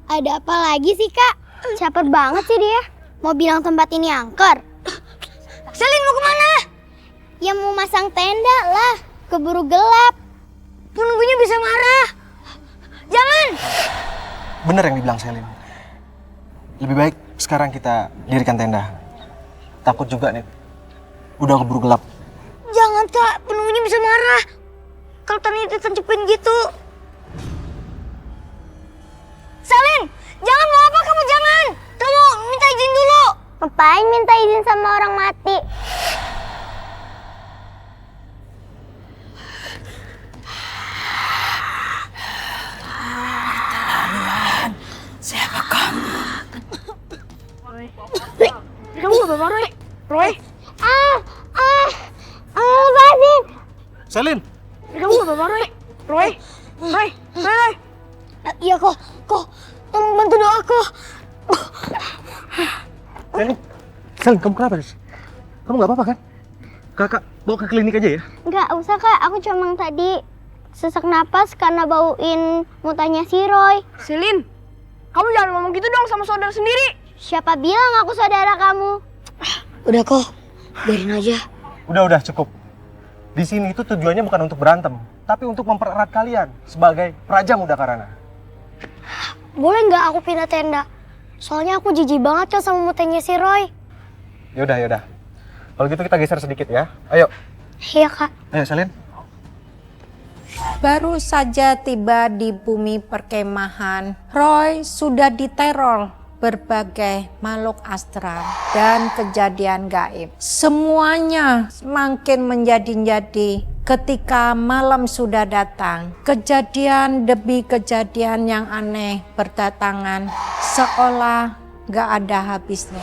Ada apa lagi sih, Kak? Caper banget sih dia. Mau bilang tempat ini angker. Selin mau kemana? Ya mau masang tenda lah. Keburu gelap. Penunggunya bisa marah. Jangan! Bener yang dibilang Selin. Lebih baik sekarang kita dirikan tenda. Takut juga nih. Udah keburu gelap. Jangan, Kak. Penunggunya bisa marah. Kalau tadi ditancepin gitu. Selin! Jangan, mau apa kamu? Jangan! Kamu minta izin dulu. Ngapain minta izin sama orang mati? Siapa kamu? Kamu gak apa-apa, Roy? Roy? Lepasin! Selin! Kamu gak apa-apa, Roy? Roy? Roy? Iya kok, tolong bantu doaku. Selin, kamu kenapa? Kamu gak apa-apa kan? Kakak bawa ke klinik aja ya? Nggak usah, Kak. Aku cuma tadi sesak napas karena bauin mutanya si Roy. Selin, kamu jangan ngomong gitu dong sama saudara sendiri. Siapa bilang aku saudara kamu? Udah kok, biarin aja. Udah cukup. Di sini itu tujuannya bukan untuk berantem, tapi untuk mempererat kalian sebagai Praja Muda Karana. Boleh nggak aku pindah tenda? Soalnya aku jijik banget kan sama mutanya si Roy. Yaudah. Kalau gitu kita geser sedikit ya. Ayo. Iya, Kak. Ayo, Selin. Baru saja tiba di bumi perkemahan, Roy sudah diteror berbagai makhluk astral dan kejadian gaib. Semuanya semakin menjadi-jadi ketika malam sudah datang. Kejadian demi kejadian yang aneh berdatangan seolah gak ada habisnya.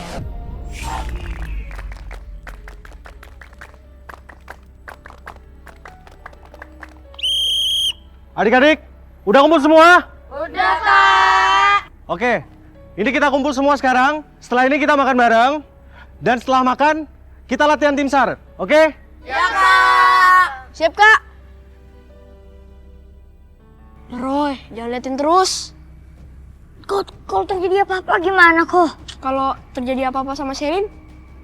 Adik-adik, udah kumpul semua? Udah, Kak. Oke, ini kita kumpul semua sekarang. Setelah ini kita makan bareng. Dan setelah makan, kita latihan tim SAR, oke? Ya, Kak. Siap, Kak. Roy, jangan liatin terus. Kalau terjadi apa-apa gimana kok? Kalau terjadi apa-apa sama Selin,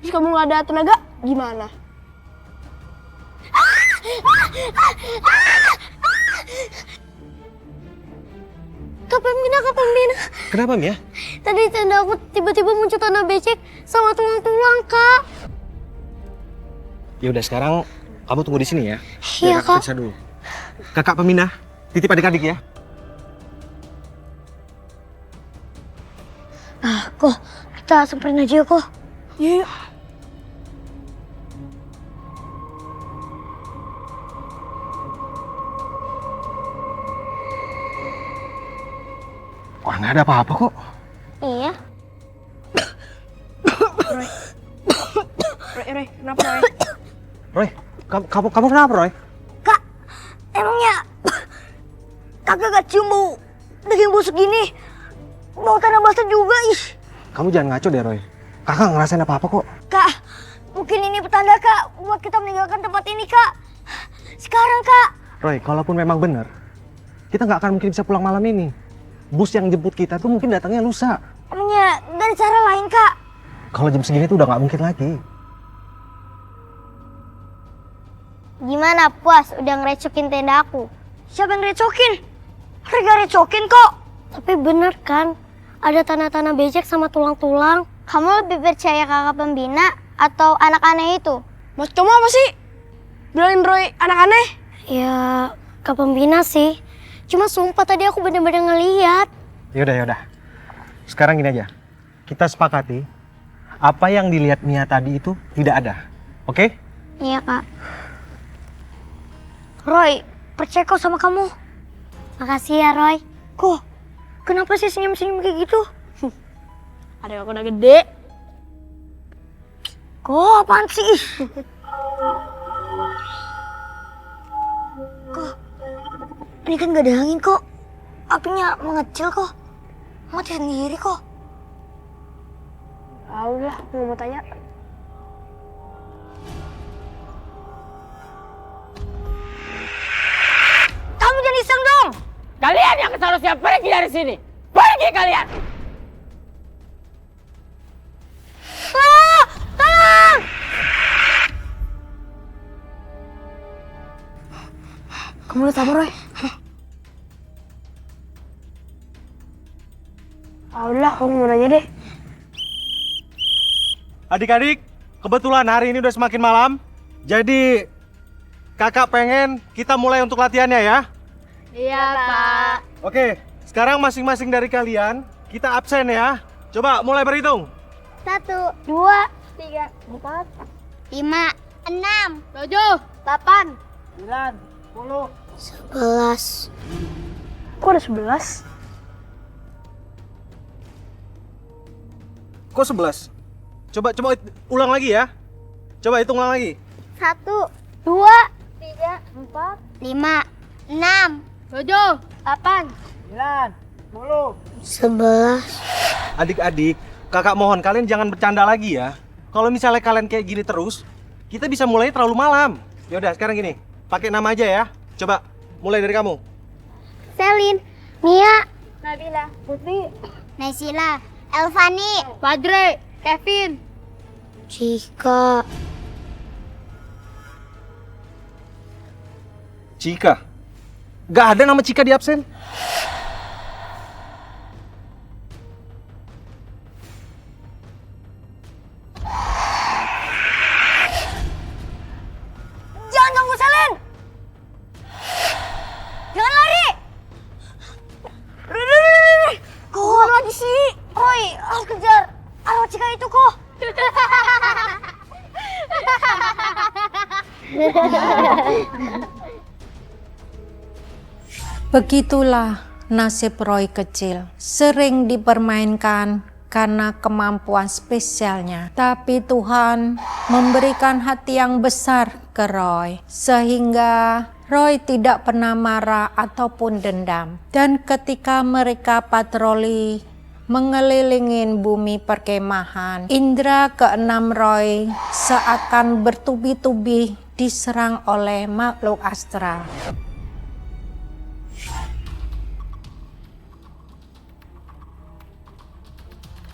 terus kamu nggak ada tenaga, gimana? Kak Pembina. Kenapa, Mia? Tadi tenda aku tiba-tiba muncul tanah becek sama tulang-tulang, Kak. Ya udah, sekarang kamu tunggu di sini ya. Iya, Biar Kak. periksa dulu. Kakak Peminah, titip adik-adik ya. Kok kita samperin aja ya, kok. Iya. Wah, nggak ada apa-apa kok. Iya. Roy, kenapa Roy? Roy, kamu kenapa, Roy? Kak, emangnya kakak gak cium bau daging busuk gini? Bau tanah basah juga, ih. Kamu jangan ngaco deh, Roy. Kakak nggak ngerasain apa-apa kok. Kak, mungkin ini petanda, Kak, buat kita meninggalkan tempat ini, Kak. Sekarang, Kak. Roy, kalaupun memang benar, kita nggak akan mungkin bisa pulang malam ini. Bus yang jemput kita tuh mungkin datangnya lusa. Emangnya gak ada cara lain, Kak? Kalau jam segini tuh udah nggak mungkin lagi. Gimana, puas? Udah ngerecokin tenda aku? Siapa yang ngerecokin? Gak recokin kok. Tapi bener kan, ada tanah-tanah becek sama tulang-tulang. Kamu lebih percaya kakak pembina atau anak aneh itu? Maksud kamu apa sih? Bilangin Roy anak aneh? Ya, kak pembina sih. Cuma sumpah tadi aku bener-bener ngeliat. Yaudah. Sekarang gini aja. Kita sepakati, apa yang dilihat Mia tadi itu tidak ada. Oke? Iya, Kak. Roy, percaya kok sama kamu. Makasih ya, Roy. Kok, kenapa sih senyum-senyum kayak gitu? Ada aku udah gede. Kok, apaan sih? Kok, ini kan gak ada angin kok. Apinya mengecil kok. Mati sendiri kok. Ah udah, nggak mau tanya. Kamu jangan iseng dong. Kalian yang seharusnya pergi dari sini. Pergi kalian! Tolong! Kamu lihat apa, Roy? Udah, kamu mau nanya deh. Adik-adik, kebetulan hari ini udah semakin malam. Jadi kakak pengen kita mulai untuk latihannya ya. Iya, Pak. Oke, sekarang masing-masing dari kalian kita absen ya. Coba mulai berhitung. 1, 2, 3, 4, 5, 6, 7, 8, 9, 10. 11. Kok ada 11? Kok 11? Coba ulang lagi ya. Coba hitung ulang lagi. 1, 2, 3, 4, 5, 6, 7, 8, 9, 10. 11. Adik-adik, kakak mohon kalian jangan bercanda lagi ya. Kalau misalnya kalian kayak gini terus, kita bisa mulai terlalu malam. Yaudah, sekarang gini, pakai nama aja ya. Coba, mulai dari kamu. Selin, Mia, Nabila, Putri, Naisila, Elvani, Badre, Kevin, Cika. Cika. Gak ada nama Cika di absen. Jangan ganggu Selin! Jangan lari! Kok lagi sih? Roy, harus kejar arwah Cika itu kok. Begitulah nasib Roy kecil, sering dipermainkan karena kemampuan spesialnya. Tapi Tuhan memberikan hati yang besar ke Roy, sehingga Roy tidak pernah marah ataupun dendam. Dan ketika mereka patroli mengelilingi bumi perkemahan, indera keenam Roy seakan bertubi-tubi diserang oleh makhluk astral.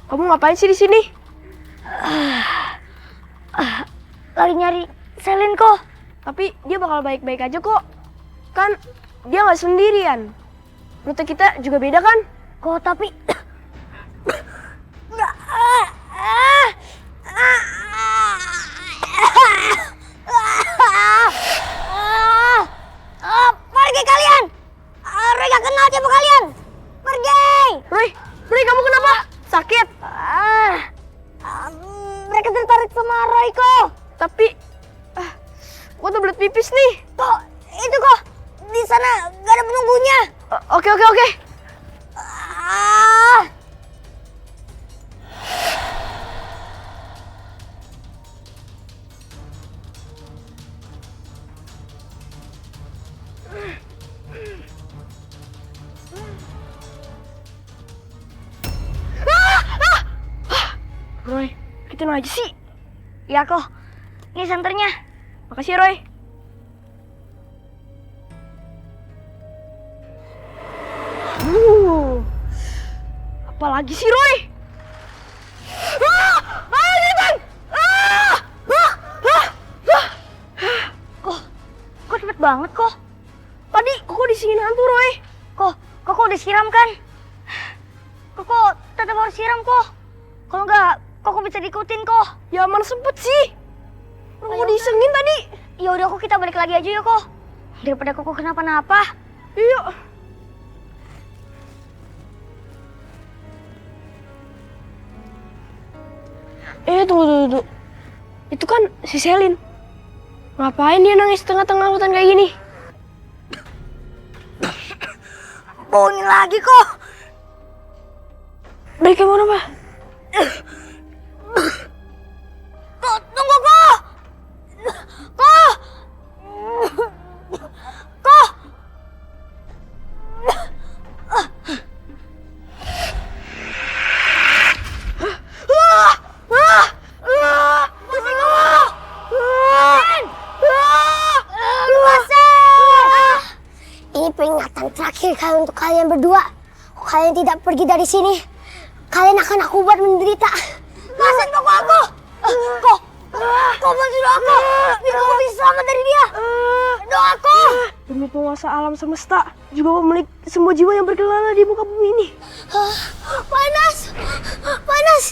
Kamu ngapain sih di sini? Lagi nyari Selin kok. Tapi dia bakal baik-baik aja kok. Kan dia nggak sendirian. Rute kita juga beda kan? Kok tapi pergi kalian! Roy gak kenal siapa kalian! Pergi! Roy, kamu kenapa? Sakit? Mereka tertarik sama Roy kok. Tapi, gua tuh belet pipis nih. Kok itu kok di sana gak ada penunggunya. Oke. Ah. Roy, kita aja sih. Ya kok, ini senternya. Makasih ya, Roy. Apalagi sih, Roy? Kok cepet banget kok. Tadi kok disini hantu, Roy? Kok disiram kan? Kok tetap harus siram kok. Kalau enggak, kok bisa diikutin kok. Ya mana sempet sih? Mau disengin tadi. Ya udah kok kita balik lagi aja ya kok. Daripada kok kenapa-napa. Yuk. Tunggu. Itu kan si Selin. Ngapain dia nangis tengah-tengah hutan kayak gini? Bohongin lagi kok. Dari kayak mana, Pak? Kok, tunggu kok. Kok. Kok. Pusing kamu. Ini peringatan Yang terakhir kali untuk kalian berdua. Kalian tidak pergi dari sini, kalian akan aku buat menderita. Lepasin pokok aku. Kau bantu aku biar aku bisa selamat dari dia. Doaku. Demi penguasa alam semesta, juga pemilik semua jiwa yang berkelana di muka bumi ini. Panas. Panas.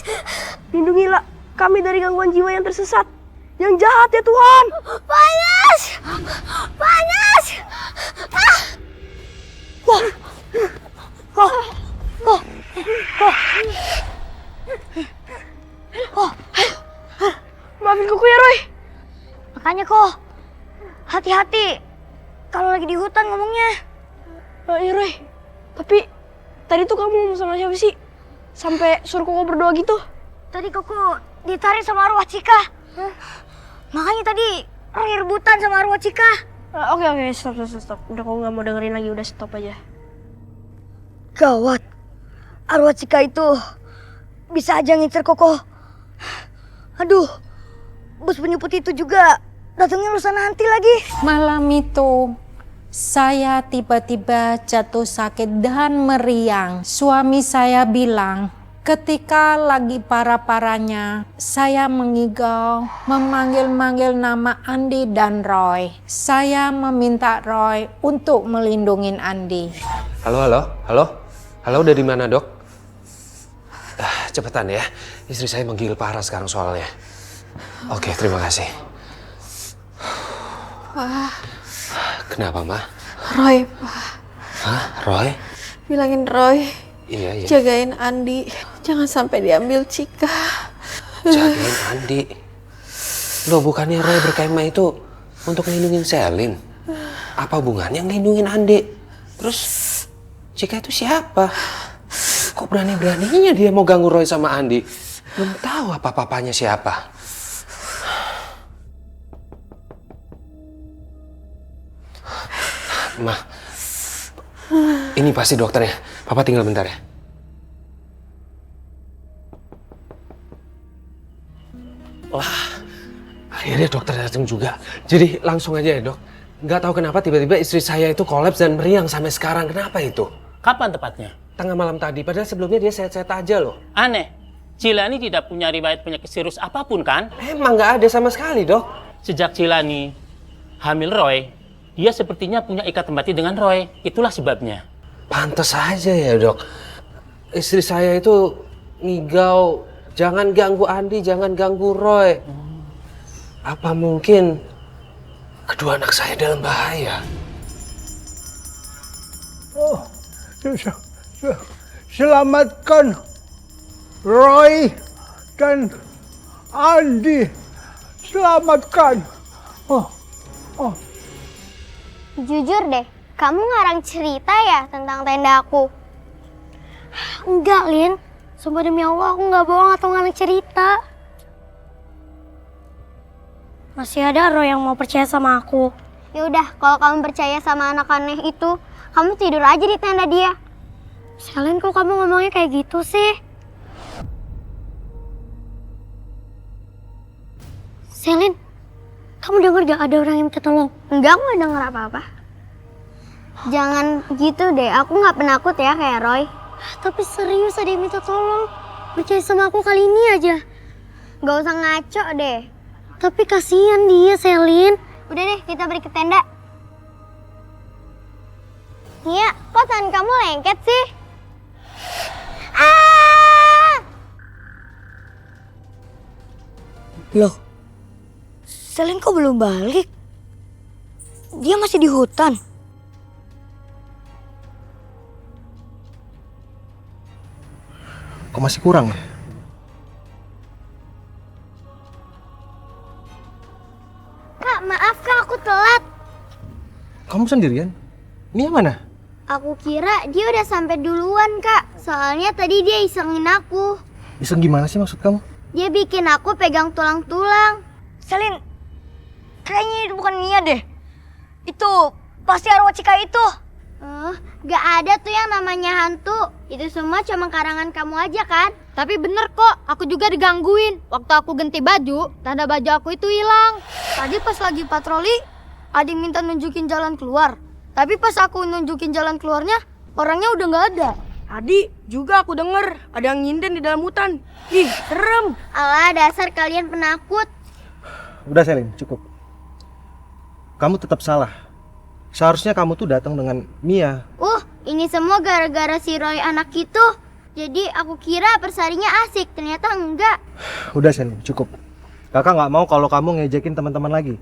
Lindungilah kami dari gangguan jiwa yang tersesat, yang jahat ya Tuhan. Panas. Panas. Maafin kuku ya Roy. Makanya kok hati-hati kalau lagi di hutan ngomongnya. Iya Roy, tapi tadi tuh kamu ngomong sama siapa sih? Sampai suruh Koko berdoa gitu? Tadi Koko ditarik sama arwah Cika. Makanya tadi Roy rebutan sama arwah Cika. Oke, stop. Udah Koko nggak mau dengerin lagi, udah stop aja. Gawat, arwah Cika itu bisa aja ngincer Koko. Aduh, bos penyebut itu juga datangnya lusa nanti lagi. Malam itu saya tiba-tiba jatuh sakit dan meriang. Suami saya bilang ketika lagi parah-parahnya saya mengigau, memanggil-manggil nama Andi dan Roy. Saya meminta Roy untuk melindungi Andi. Halo, dari mana dok? Cepetan ya, istri saya menggigil parah sekarang soalnya. Oke, terima kasih. Pak. Kenapa, Ma? Roy, Pak. Hah, Roy? Bilangin Roy, Iya. jagain Andi. Jangan sampai diambil Cika. Jagain Andi. Loh, bukannya Roy berkemah itu untuk ngelindungin Selin? Apa hubungannya ngelindungin Andi? Terus, Cika itu siapa? Kok berani-beraninya dia mau ganggu Roy sama Andi? Belum tahu apa-apanya siapa. Ma, ini pasti dokternya. Papa tinggal bentar ya. Wah, akhirnya dokter datang juga. Jadi langsung aja ya dok. Nggak tahu kenapa tiba-tiba istri saya itu kolaps dan meriang sampai sekarang. Kenapa itu? Kapan tepatnya? Tengah malam tadi. Padahal sebelumnya dia sehat-sehat aja loh. Aneh, Cilani tidak punya riwayat penyakit serius apapun kan? Emang nggak ada sama sekali dok. Sejak Cilani hamil Roy, dia sepertinya punya ikatan batin dengan Roy. Itulah sebabnya. Pantes aja ya dok. Istri saya itu ngigau, jangan ganggu Andi, jangan ganggu Roy. Apa mungkin kedua anak saya dalam bahaya? Selamatkan Roy dan Andi. Selamatkan. Jujur deh, kamu ngarang cerita ya tentang tenda aku? Enggak, Lin. Sumpah demi Allah, aku nggak bohong atau ngarang cerita. Masih ada Roy yang mau percaya sama aku. Yaudah, kalau kamu percaya sama anak aneh itu, kamu tidur aja di tenda dia. Selin, kok kamu ngomongnya kayak gitu sih? Selin, kamu dengar gak ada orang yang minta tolong? Enggak, aku gak denger apa-apa. Jangan gitu deh, aku gak penakut ya kayak Roy. Tapi serius ada yang minta tolong. Percaya sama aku kali ini aja. Gak usah ngaco deh. Tapi kasihan dia, Selin. Udah deh, kita balik ke tenda. Nia, kok tangan kamu lengket sih? Loh, Selin kok belum balik? Dia masih di hutan. Kok masih kurang ya? Kak, maaf Kak, aku telat. Kamu sendirian? Mia mana? Aku kira dia udah sampai duluan, Kak. Soalnya tadi dia isengin aku. Iseng gimana sih maksud kamu? Dia bikin aku pegang tulang-tulang. Selin, kayaknya itu bukan Mia deh. Itu pasti arwah Cika itu. Gak ada tuh yang namanya hantu. Itu semua cuma karangan kamu aja kan? Tapi bener kok, aku juga digangguin. Waktu aku ganti baju, tanda baju aku itu hilang. Tadi pas lagi patroli, ada yang minta nunjukin jalan keluar. Tapi pas aku nunjukin jalan keluarnya, orangnya udah nggak ada. Tadi juga aku denger ada yang nyinden di dalam hutan. Ih, serem. Alah, dasar kalian penakut. Udah Selin, cukup. Kamu tetap salah. Seharusnya kamu tuh datang dengan Mia. Ini semua gara-gara si Roy anak itu. Jadi aku kira persarinya asik, ternyata enggak. Udah Selin, cukup. Kakak nggak mau kalau kamu ngejekin teman-teman lagi.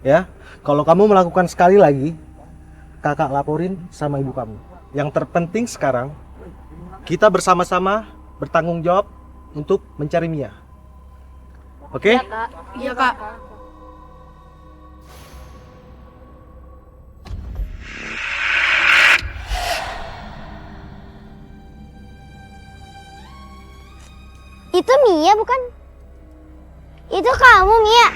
Ya, kalau kamu melakukan sekali lagi, kakak laporin sama ibu kamu. Yang terpenting sekarang, kita bersama-sama bertanggung jawab untuk mencari Mia. Oke? Iya, Kak. Itu Mia bukan? Itu kamu, Mia?